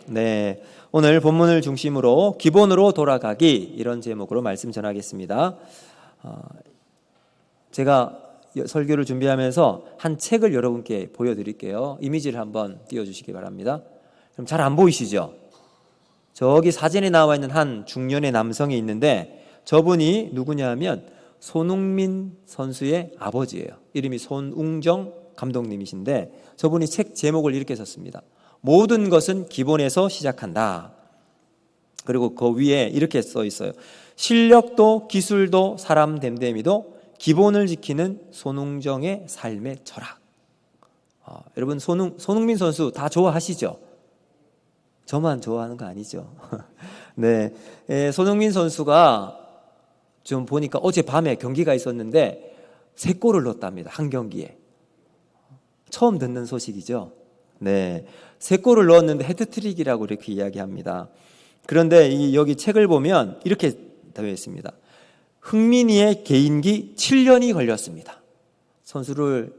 네, 오늘 본문을 중심으로 기본으로 돌아가기 이런 제목으로 말씀 전하겠습니다. 제가 설교를 준비하면서 한 책을 여러분께 보여드릴게요. 이미지를 한번 띄워주시기 바랍니다. 그럼 잘 안 보이시죠? 저기 사진에 나와 있는 한 중년의 남성이 있는데 저분이 누구냐면 손흥민 선수의 아버지예요. 이름이 손웅정 감독님이신데 저분이 책 제목을 이렇게 썼습니다. 모든 것은 기본에서 시작한다. 그리고 그 위에 이렇게 써 있어요. 실력도 기술도 사람 됨됨이도 기본을 지키는 손웅정의 삶의 철학. 여러분 손흥민 선수 다 좋아하시죠? 저만 좋아하는 거 아니죠? 네, 손흥민 선수가 좀 보니까 어젯밤에 경기가 있었는데 3골을 넣었답니다. 한 경기에. 처음 듣는 소식이죠? 네, 3골을 넣었는데 헤트트릭이라고 이렇게 이야기합니다. 그런데 여기 책을 보면 이렇게 되어 있습니다. 흥민이의 개인기 7년이 걸렸습니다. 선수를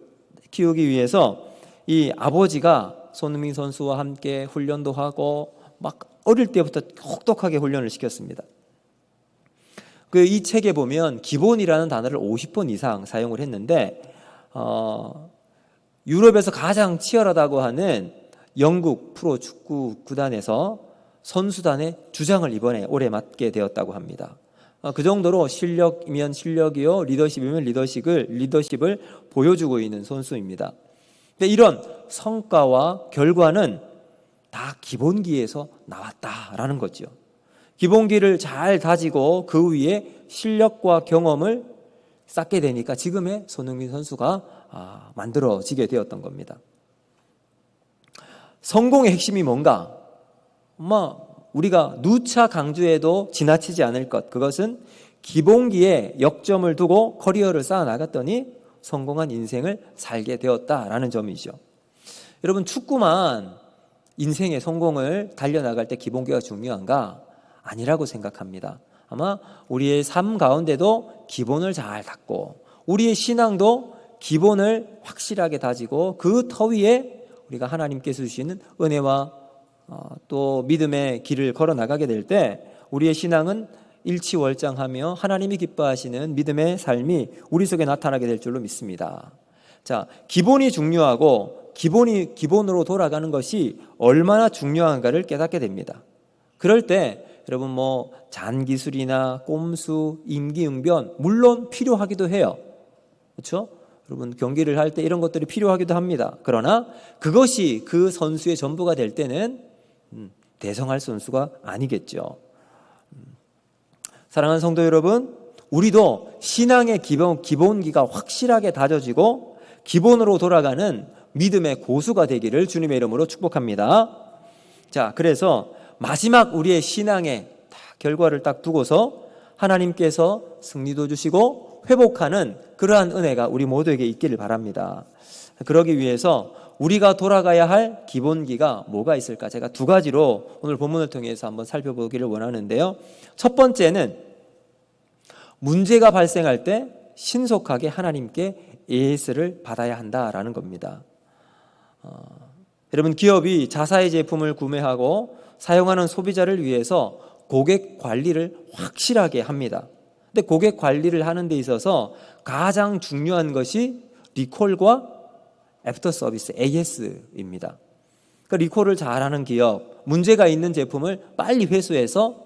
키우기 위해서 이 아버지가 손흥민 선수와 함께 훈련도 하고 막 어릴 때부터 혹독하게 훈련을 시켰습니다. 이 책에 보면 기본이라는 단어를 50번 이상 사용을 했는데 유럽에서 가장 치열하다고 하는 영국 프로 축구 구단에서 선수단의 주장을 이번에 올해 맡게 되었다고 합니다. 그 정도로 실력이면 실력이요, 리더십이면 리더십을 보여주고 있는 선수입니다. 근데 이런 성과와 결과는 다 기본기에서 나왔다라는 거죠. 기본기를 잘 다지고 그 위에 실력과 경험을 쌓게 되니까 지금의 손흥민 선수가 만들어지게 되었던 겁니다. 성공의 핵심이 뭔가? 우리가 누차 강조해도 지나치지 않을 것, 그것은 기본기에 역점을 두고 커리어를 쌓아나갔더니 성공한 인생을 살게 되었다라는 점이죠. 여러분, 축구만 인생의 성공을 달려나갈 때 기본기가 중요한가? 아니라고 생각합니다. 아마 우리의 삶 가운데도 기본을 잘 닦고 우리의 신앙도 기본을 확실하게 다지고 그 터 위에 우리가 하나님께서 주시는 은혜와 또 믿음의 길을 걸어 나가게 될 때 우리의 신앙은 일치월장하며 하나님이 기뻐하시는 믿음의 삶이 우리 속에 나타나게 될 줄로 믿습니다. 자, 기본이 중요하고 기본으로 돌아가는 것이 얼마나 중요한가를 깨닫게 됩니다. 그럴 때 여러분 잔기술이나 꼼수, 임기응변 물론 필요하기도 해요. 그렇죠? 여러분 경기를 할 때 이런 것들이 필요하기도 합니다. 그러나 그것이 그 선수의 전부가 될 때는 대성할 선수가 아니겠죠. 사랑하는 성도 여러분, 우리도 신앙의 기본기가 확실하게 다져지고 기본으로 돌아가는 믿음의 고수가 되기를 주님의 이름으로 축복합니다. 자, 그래서 마지막 우리의 신앙의 결과를 딱 두고서 하나님께서 승리도 주시고 회복하는 그러한 은혜가 우리 모두에게 있기를 바랍니다. 그러기 위해서 우리가 돌아가야 할 기본기가 뭐가 있을까? 제가 2가지로 오늘 본문을 통해서 한번 살펴보기를 원하는데요. 첫 번째는 문제가 발생할 때 신속하게 하나님께 예수를 받아야 한다라는 겁니다. 여러분, 기업이 자사의 제품을 구매하고 사용하는 소비자를 위해서 고객 관리를 확실하게 합니다. 근데 고객 관리를 하는 데 있어서 가장 중요한 것이 리콜과 애프터 서비스 AS입니다. 그러니까 리콜을 잘하는 기업, 문제가 있는 제품을 빨리 회수해서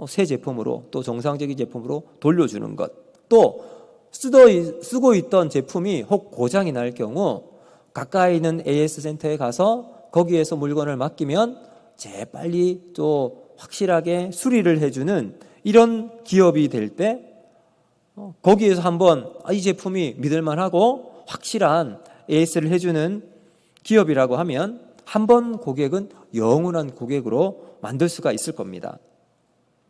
새 제품으로 또 정상적인 제품으로 돌려주는 것, 또 쓰고 있던 제품이 혹 고장이 날 경우 가까이 있는 AS 센터에 가서 거기에서 물건을 맡기면 재빨리 또 확실하게 수리를 해주는 이런 기업이 될 때 거기에서 한번 이 제품이 믿을만하고 확실한 AS를 해주는 기업이라고 하면 한 번 고객은 영원한 고객으로 만들 수가 있을 겁니다.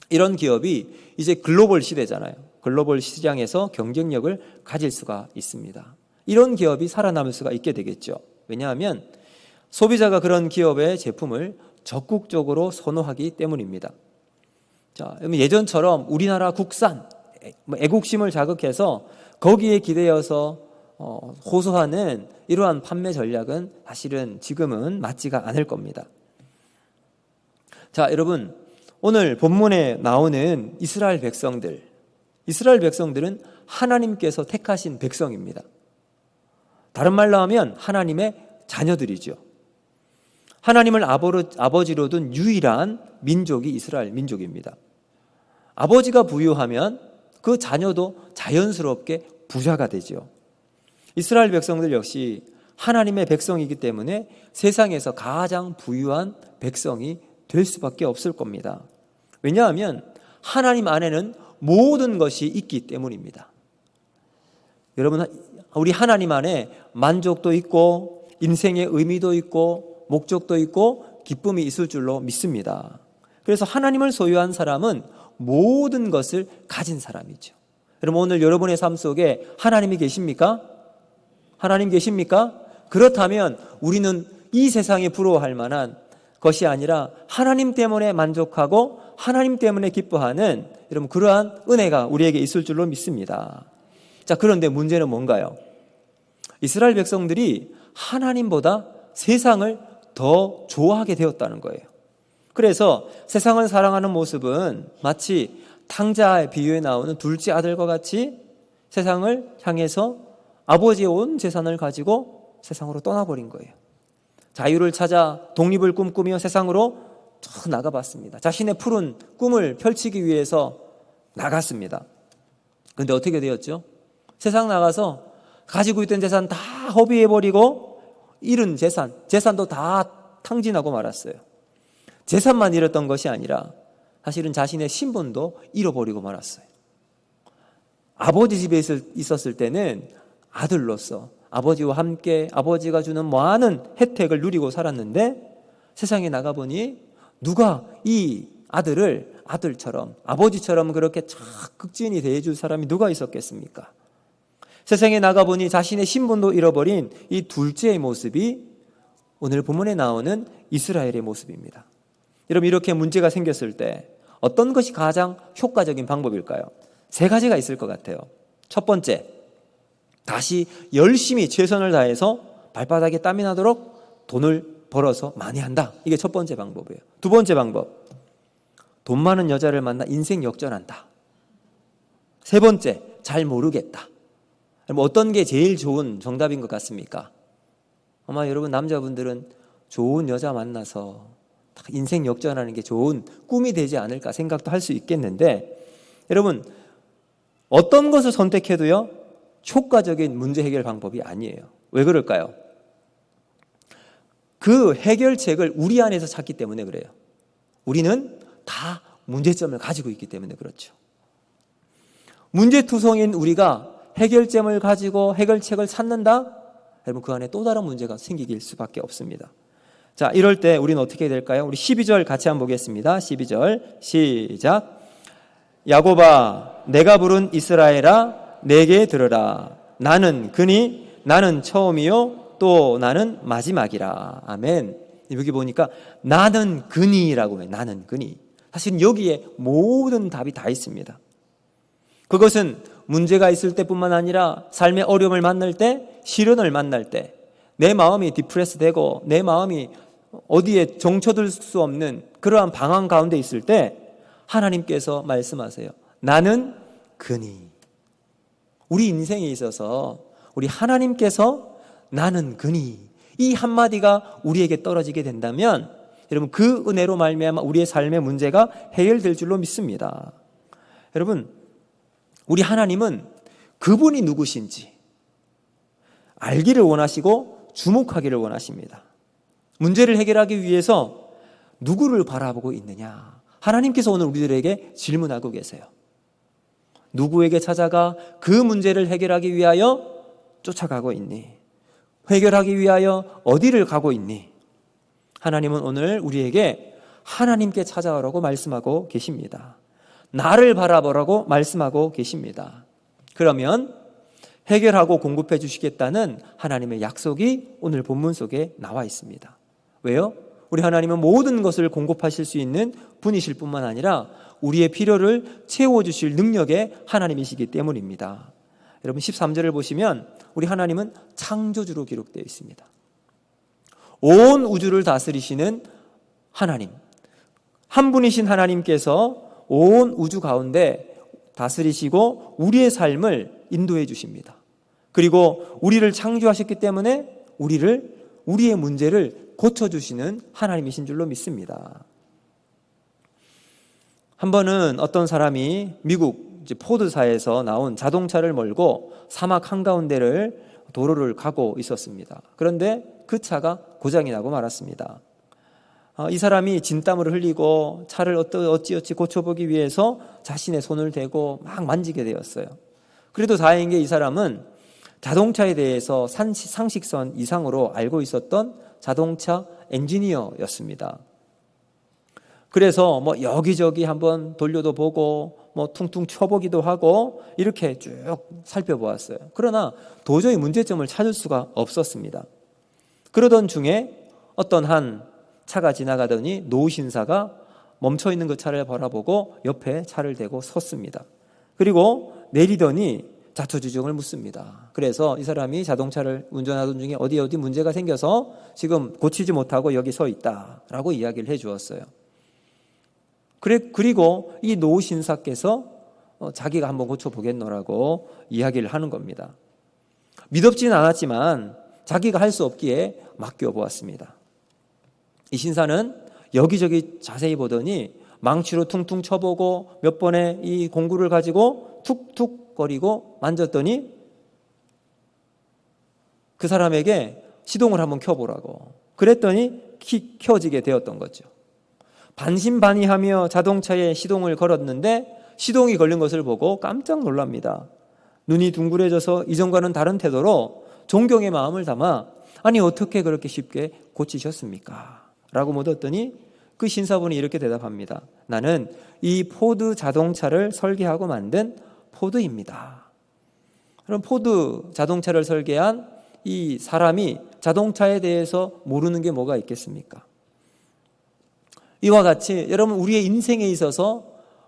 이런 기업이 이제 글로벌 시대잖아요. 글로벌 시장에서 경쟁력을 가질 수가 있습니다. 이런 기업이 살아남을 수가 있게 되겠죠. 왜냐하면 소비자가 그런 기업의 제품을 적극적으로 선호하기 때문입니다. 자, 예전처럼 우리나라 국산, 애국심을 자극해서 거기에 기대어서 호소하는 이러한 판매 전략은 사실은 지금은 맞지가 않을 겁니다. 자, 여러분, 오늘 본문에 나오는 이스라엘 백성들은 하나님께서 택하신 백성입니다. 다른 말로 하면 하나님의 자녀들이죠. 하나님을 아버지로 둔 유일한 민족이 이스라엘 민족입니다. 아버지가 부유하면 그 자녀도 자연스럽게 부자가 되죠. 이스라엘 백성들 역시 하나님의 백성이기 때문에 세상에서 가장 부유한 백성이 될 수밖에 없을 겁니다. 왜냐하면 하나님 안에는 모든 것이 있기 때문입니다. 여러분, 우리 하나님 안에 만족도 있고 인생의 의미도 있고 목적도 있고 기쁨이 있을 줄로 믿습니다. 그래서 하나님을 소유한 사람은 모든 것을 가진 사람이죠. 여러분, 오늘 여러분의 삶 속에 하나님이 계십니까? 하나님 계십니까? 그렇다면 우리는 이 세상에 부러워할 만한 것이 아니라 하나님 때문에 만족하고 하나님 때문에 기뻐하는 여러분 그러한 은혜가 우리에게 있을 줄로 믿습니다. 자, 그런데 문제는 뭔가요? 이스라엘 백성들이 하나님보다 세상을 더 좋아하게 되었다는 거예요. 그래서 세상을 사랑하는 모습은 마치 탕자의 비유에 나오는 둘째 아들과 같이 세상을 향해서 아버지의 온 재산을 가지고 세상으로 떠나버린 거예요. 자유를 찾아 독립을 꿈꾸며 세상으로 쭉 나가봤습니다. 자신의 푸른 꿈을 펼치기 위해서 나갔습니다. 그런데 어떻게 되었죠? 세상 나가서 가지고 있던 재산 다 허비해버리고 잃은 재산도 다 탕진하고 말았어요. 재산만 잃었던 것이 아니라 사실은 자신의 신분도 잃어버리고 말았어요. 아버지 집에 있었을 때는 아들로서 아버지와 함께 아버지가 주는 많은 혜택을 누리고 살았는데 세상에 나가보니 누가 이 아들을 아들처럼 아버지처럼 그렇게 극진히 대해줄 사람이 누가 있었겠습니까? 세상에 나가보니 자신의 신분도 잃어버린 이 둘째의 모습이 오늘 본문에 나오는 이스라엘의 모습입니다. 여러분, 이렇게 문제가 생겼을 때 어떤 것이 가장 효과적인 방법일까요? 세 가지가 있을 것 같아요. 첫 번째, 다시 열심히 최선을 다해서 발바닥에 땀이 나도록 돈을 벌어서 많이 한다. 이게 첫 번째 방법이에요. 두 번째 방법, 돈 많은 여자를 만나 인생 역전한다. 세 번째, 잘 모르겠다. 어떤 게 제일 좋은 정답인 것 같습니까? 아마 여러분 남자분들은 좋은 여자 만나서 인생 역전하는 게 좋은 꿈이 되지 않을까 생각도 할 수 있겠는데, 여러분 어떤 것을 선택해도요 효과적인 문제 해결 방법이 아니에요. 왜 그럴까요? 그 해결책을 우리 안에서 찾기 때문에 그래요. 우리는 다 문제점을 가지고 있기 때문에 그렇죠. 문제투성인 우리가 해결점을 가지고 해결책을 찾는다? 여러분, 그 안에 또 다른 문제가 생길 수밖에 없습니다. 자, 이럴 때 우리는 어떻게 해야 될까요? 우리 12절 같이 한번 보겠습니다. 12절 시작. 야곱아, 내가 부른 이스라엘아, 내게 들으라. 나는 그니 나는 처음이요 또 나는 마지막이라. 아멘. 여기 보니까 나는 그니라고 해요. 나는 그니. 사실 여기에 모든 답이 다 있습니다. 그것은 문제가 있을 때뿐만 아니라 삶의 어려움을 만날 때, 시련을 만날 때, 내 마음이 디프레스 되고 내 마음이 어디에 정처들 수 없는 그러한 방황 가운데 있을 때 하나님께서 말씀하세요. 나는 그니. 우리 인생에 있어서 우리 하나님께서 나는 그니, 이 한마디가 우리에게 떨어지게 된다면 여러분 그 은혜로 말미암아 우리의 삶의 문제가 해결될 줄로 믿습니다. 여러분, 우리 하나님은 그분이 누구신지 알기를 원하시고 주목하기를 원하십니다. 문제를 해결하기 위해서 누구를 바라보고 있느냐? 하나님께서 오늘 우리들에게 질문하고 계세요. 누구에게 찾아가 그 문제를 해결하기 위하여 쫓아가고 있니? 해결하기 위하여 어디를 가고 있니? 하나님은 오늘 우리에게 하나님께 찾아오라고 말씀하고 계십니다. 나를 바라보라고 말씀하고 계십니다. 그러면 해결하고 공급해 주시겠다는 하나님의 약속이 오늘 본문 속에 나와 있습니다. 왜요? 우리 하나님은 모든 것을 공급하실 수 있는 분이실 뿐만 아니라 우리의 필요를 채워주실 능력의 하나님이시기 때문입니다. 여러분 13절을 보시면 우리 하나님은 창조주로 기록되어 있습니다. 온 우주를 다스리시는 하나님, 한 분이신 하나님께서 온 우주 가운데 다스리시고 우리의 삶을 인도해 주십니다. 그리고 우리를 창조하셨기 때문에 우리의 문제를 고쳐주시는 하나님이신 줄로 믿습니다. 한 번은 어떤 사람이 미국 포드사에서 나온 자동차를 몰고 사막 한가운데를 도로를 가고 있었습니다. 그런데 그 차가 고장이 나고 말았습니다. 이 사람이 진땀을 흘리고 차를 어찌어찌 고쳐보기 위해서 자신의 손을 대고 막 만지게 되었어요. 그래도 다행인 게 이 사람은 자동차에 대해서 상식선 이상으로 알고 있었던 자동차 엔지니어였습니다. 그래서 여기저기 한번 돌려도 보고 퉁퉁 쳐보기도 하고 이렇게 쭉 살펴보았어요. 그러나 도저히 문제점을 찾을 수가 없었습니다. 그러던 중에 어떤 한 차가 지나가더니 노신사가 멈춰있는 그 차를 바라보고 옆에 차를 대고 섰습니다. 그리고 내리더니 자초지종을 묻습니다. 그래서 이 사람이 자동차를 운전하던 중에 어디 문제가 생겨서 지금 고치지 못하고 여기 서 있다라고 이야기를 해 주었어요. 그리고 이 노신사께서 자기가 한번 고쳐보겠노라고 이야기를 하는 겁니다. 믿었지는 않았지만 자기가 할 수 없기에 맡겨보았습니다. 이 신사는 여기저기 자세히 보더니 망치로 퉁퉁 쳐보고 몇 번의 이 공구를 가지고 툭툭 거리고 만졌더니 그 사람에게 시동을 한번 켜보라고 그랬더니 켜지게 되었던 거죠. 반신반의하며 자동차에 시동을 걸었는데 시동이 걸린 것을 보고 깜짝 놀랍니다. 눈이 둥그레져서 이전과는 다른 태도로 존경의 마음을 담아 아니 어떻게 그렇게 쉽게 고치셨습니까? 라고 묻었더니 그 신사분이 이렇게 대답합니다. 나는 이 포드 자동차를 설계하고 만든 포드입니다. 그럼 포드 자동차를 설계한 이 사람이 자동차에 대해서 모르는 게 뭐가 있겠습니까? 이와 같이 여러분 우리의 인생에 있어서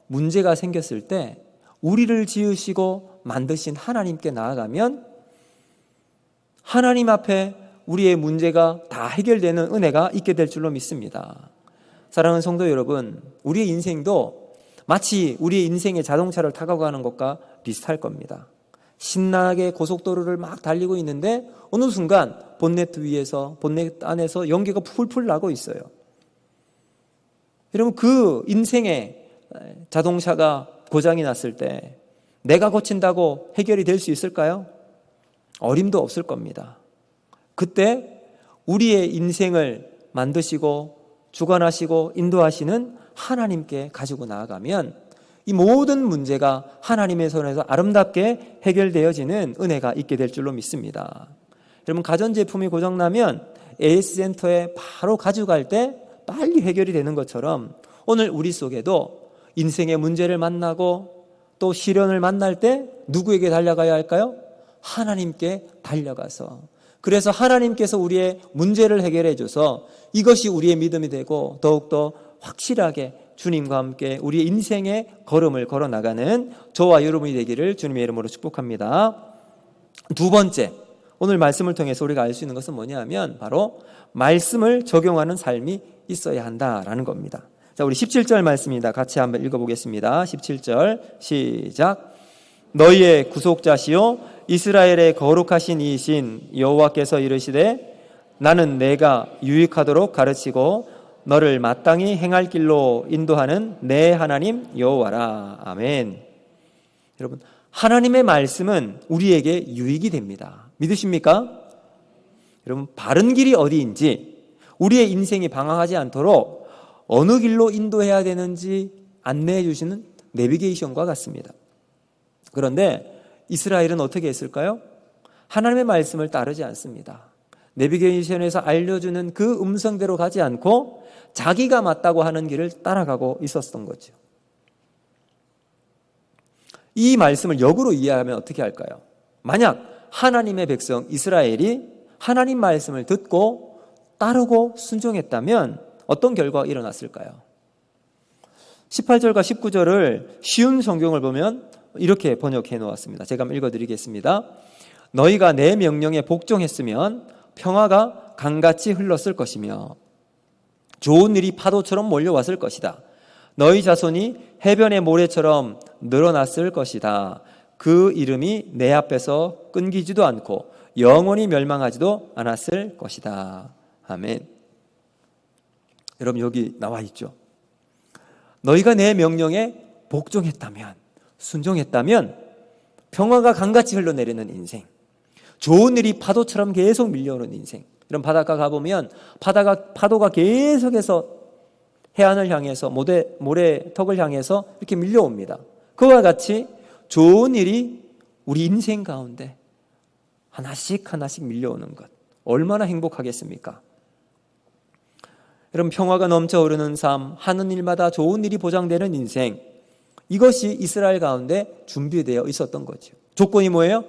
문제가 생겼을 때 우리를 지으시고 만드신 하나님께 나아가면 하나님 앞에 우리의 문제가 다 해결되는 은혜가 있게 될 줄로 믿습니다. 사랑하는 성도 여러분, 우리의 인생도 마치 우리의 인생의 자동차를 타고 가는 것과 비슷할 겁니다. 신나게 고속도로를 막 달리고 있는데 어느 순간 본네트 안에서 연기가 풀풀 나고 있어요. 여러분 그 인생의 자동차가 고장이 났을 때 내가 고친다고 해결이 될 수 있을까요? 어림도 없을 겁니다. 그때 우리의 인생을 만드시고 주관하시고 인도하시는 하나님께 가지고 나아가면 이 모든 문제가 하나님의 손에서 아름답게 해결되어지는 은혜가 있게 될 줄로 믿습니다. 여러분 가전제품이 고장나면 AS센터에 바로 가져갈 때 빨리 해결이 되는 것처럼 오늘 우리 속에도 인생의 문제를 만나고 또 시련을 만날 때 누구에게 달려가야 할까요? 하나님께 달려가서 그래서 하나님께서 우리의 문제를 해결해 줘서 이것이 우리의 믿음이 되고 더욱더 확실하게 주님과 함께 우리의 인생의 걸음을 걸어나가는 저와 여러분이 되기를 주님의 이름으로 축복합니다. 두 번째, 오늘 말씀을 통해서 우리가 알 수 있는 것은 뭐냐면 바로 말씀을 적용하는 삶이 있어야 한다라는 겁니다. 자, 우리 17절 말씀입니다. 같이 한번 읽어보겠습니다. 17절 시작. 너희의 구속자시요 이스라엘의 거룩하신 이이신 여호와께서 이르시되 나는 내가 유익하도록 가르치고 너를 마땅히 행할 길로 인도하는 내 하나님 여호와라. 아멘. 여러분 하나님의 말씀은 우리에게 유익이 됩니다. 믿으십니까? 여러분 바른 길이 어디인지 우리의 인생이 방황하지 않도록 어느 길로 인도해야 되는지 안내해 주시는 내비게이션과 같습니다. 그런데 이스라엘은 어떻게 했을까요? 하나님의 말씀을 따르지 않습니다. 내비게이션에서 알려주는 그 음성대로 가지 않고 자기가 맞다고 하는 길을 따라가고 있었던 거죠. 이 말씀을 역으로 이해하면 어떻게 할까요? 만약 하나님의 백성 이스라엘이 하나님 말씀을 듣고 따르고 순종했다면 어떤 결과가 일어났을까요? 18절과 19절을 쉬운 성경을 보면 이렇게 번역해 놓았습니다. 제가 한번 읽어드리겠습니다. 너희가 내 명령에 복종했으면 평화가 강같이 흘렀을 것이며 좋은 일이 파도처럼 몰려왔을 것이다. 너희 자손이 해변의 모래처럼 늘어났을 것이다. 그 이름이 내 앞에서 끊기지도 않고 영원히 멸망하지도 않았을 것이다. 아멘. 여러분 여기 나와 있죠. 너희가 내 명령에 복종했다면, 순종했다면 평화가 강같이 흘러내리는 인생, 좋은 일이 파도처럼 계속 밀려오는 인생. 이런 바닷가 가보면 파도가 계속해서 해안을 향해서 모래턱을 향해서 이렇게 밀려옵니다. 그와 같이 좋은 일이 우리 인생 가운데 하나씩 하나씩 밀려오는 것, 얼마나 행복하겠습니까? 여러분 평화가 넘쳐 흐르는 삶, 하는 일마다 좋은 일이 보장되는 인생, 이것이 이스라엘 가운데 준비되어 있었던 거죠. 조건이 뭐예요?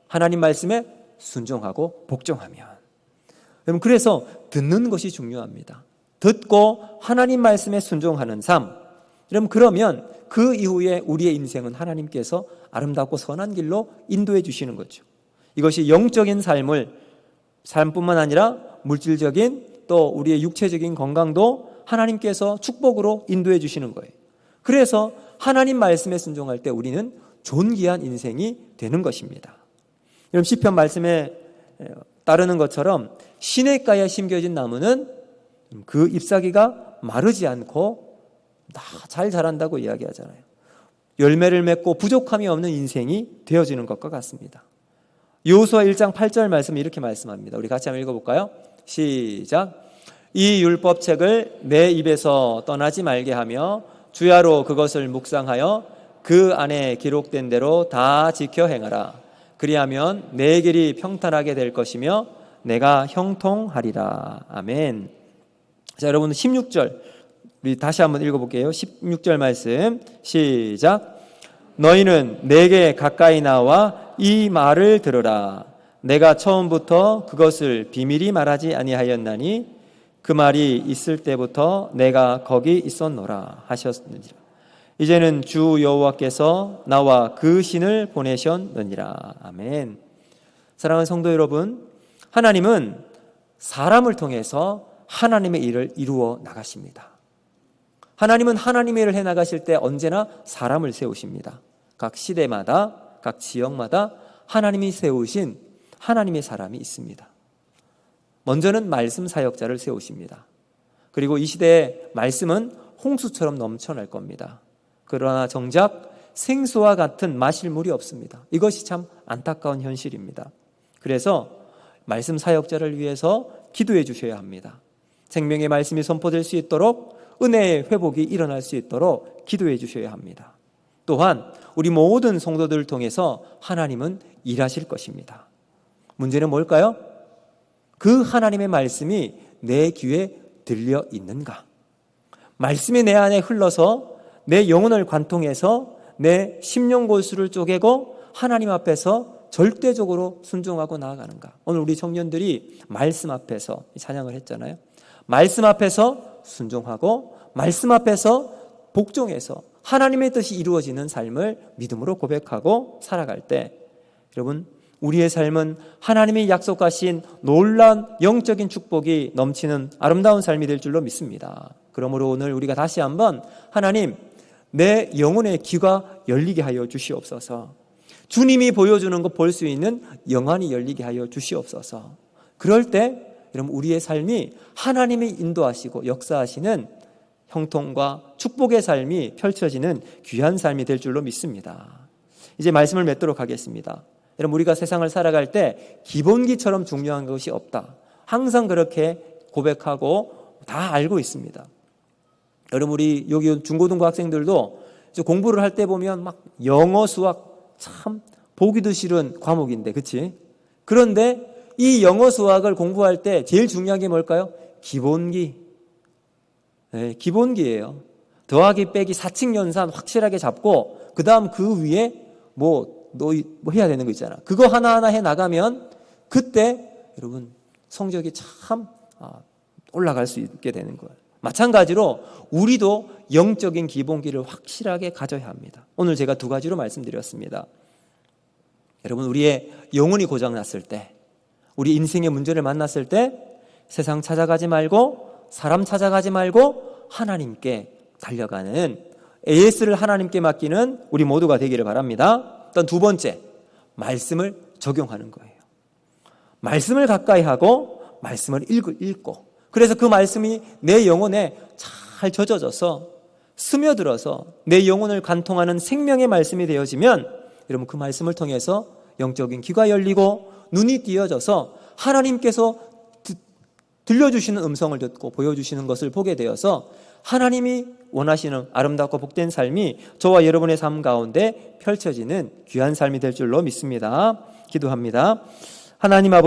하나님 말씀에 순종하고 복종하면. 여러분 그래서 듣는 것이 중요합니다. 듣고 하나님 말씀에 순종하는 삶. 여러분 그러면 그 이후에 우리의 인생은 하나님께서 아름답고 선한 길로 인도해 주시는 거죠. 이것이 영적인 삶뿐만 아니라 물질적인 또 우리의 육체적인 건강도 하나님께서 축복으로 인도해 주시는 거예요. 그래서 하나님 말씀에 순종할 때 우리는 존귀한 인생이 되는 것입니다. 여러분 시편 말씀에 따르는 것처럼 시냇가에 심겨진 나무는 그 잎사귀가 마르지 않고 잘 자란다고 이야기하잖아요. 열매를 맺고 부족함이 없는 인생이 되어지는 것과 같습니다. 여호수아 1장 8절 말씀 이렇게 말씀합니다. 우리 같이 한번 읽어볼까요? 시작. 이 율법책을 내 입에서 떠나지 말게 하며 주야로 그것을 묵상하여 그 안에 기록된 대로 다 지켜 행하라. 그리하면 내 길이 평탄하게 될 것이며 내가 형통하리라. 아멘. 자, 여러분 16절 우리 다시 한번 읽어볼게요. 16절 말씀 시작. 너희는 내게 가까이 나와 이 말을 들으라. 내가 처음부터 그것을 비밀히 말하지 아니하였나니 그 말이 있을 때부터 내가 거기 있었노라 하셨느니라. 이제는 주 여호와께서 나와 그 신을 보내셨느니라. 아멘. 사랑하는 성도 여러분, 하나님은 사람을 통해서 하나님의 일을 이루어 나가십니다. 하나님은 하나님의 일을 해나가실 때 언제나 사람을 세우십니다. 각 시대마다 각 지역마다 하나님이 세우신 하나님의 사람이 있습니다. 먼저는 말씀 사역자를 세우십니다. 그리고 이 시대의 말씀은 홍수처럼 넘쳐날 겁니다. 그러나 정작 생수와 같은 마실 물이 없습니다. 이것이 참 안타까운 현실입니다. 그래서 말씀 사역자를 위해서 기도해 주셔야 합니다. 생명의 말씀이 선포될 수 있도록, 은혜의 회복이 일어날 수 있도록 기도해 주셔야 합니다. 또한 우리 모든 성도들을 통해서 하나님은 일하실 것입니다. 문제는 뭘까요? 그 하나님의 말씀이 내 귀에 들려 있는가? 말씀이 내 안에 흘러서 내 영혼을 관통해서 내 심령골수를 쪼개고 하나님 앞에서 절대적으로 순종하고 나아가는가? 오늘 우리 청년들이 말씀 앞에서 찬양을 했잖아요. 말씀 앞에서 순종하고 말씀 앞에서 복종해서 하나님의 뜻이 이루어지는 삶을 믿음으로 고백하고 살아갈 때, 여러분 우리의 삶은 하나님이 약속하신 놀라운 영적인 축복이 넘치는 아름다운 삶이 될 줄로 믿습니다. 그러므로 오늘 우리가 다시 한번 하나님, 내 영혼의 귀가 열리게 하여 주시옵소서. 주님이 보여주는 것 볼 수 있는 영안이 열리게 하여 주시옵소서. 그럴 때 여러분 우리의 삶이 하나님이 인도하시고 역사하시는 형통과 축복의 삶이 펼쳐지는 귀한 삶이 될 줄로 믿습니다. 이제 말씀을 맺도록 하겠습니다. 여러분 우리가 세상을 살아갈 때 기본기처럼 중요한 것이 없다. 항상 그렇게 고백하고 다 알고 있습니다. 여러분 우리 여기 중고등부 학생들도 공부를 할 때 보면 막 영어, 수학 참 보기도 싫은 과목인데, 그렇지? 그런데 이 영어, 수학을 공부할 때 제일 중요한 게 뭘까요? 기본기. 네, 기본기예요. 더하기 빼기 사칙 연산 확실하게 잡고 그 다음 그 위에 뭐 해야 되는 거 있잖아. 그거 하나하나 해 나가면 그때 여러분 성적이 참 올라갈 수 있게 되는 거예요. 마찬가지로 우리도 영적인 기본기를 확실하게 가져야 합니다. 오늘 제가 두 가지로 말씀드렸습니다. 여러분 우리의 영혼이 고장났을 때, 우리 인생의 문제를 만났을 때 세상 찾아가지 말고 사람 찾아가지 말고 하나님께 달려가는 AS를 하나님께 맡기는 우리 모두가 되기를 바랍니다. 또 두 번째, 말씀을 적용하는 거예요. 말씀을 가까이 하고 말씀을 읽고 그래서 그 말씀이 내 영혼에 잘 젖어져서 스며들어서 내 영혼을 관통하는 생명의 말씀이 되어지면 여러분 그 말씀을 통해서 영적인 귀가 열리고 눈이 띄어져서 하나님께서 들려주시는 음성을 듣고 보여주시는 것을 보게 되어서 하나님이 원하시는 아름답고 복된 삶이 저와 여러분의 삶 가운데 펼쳐지는 귀한 삶이 될 줄로 믿습니다. 기도합니다. 하나님 아버지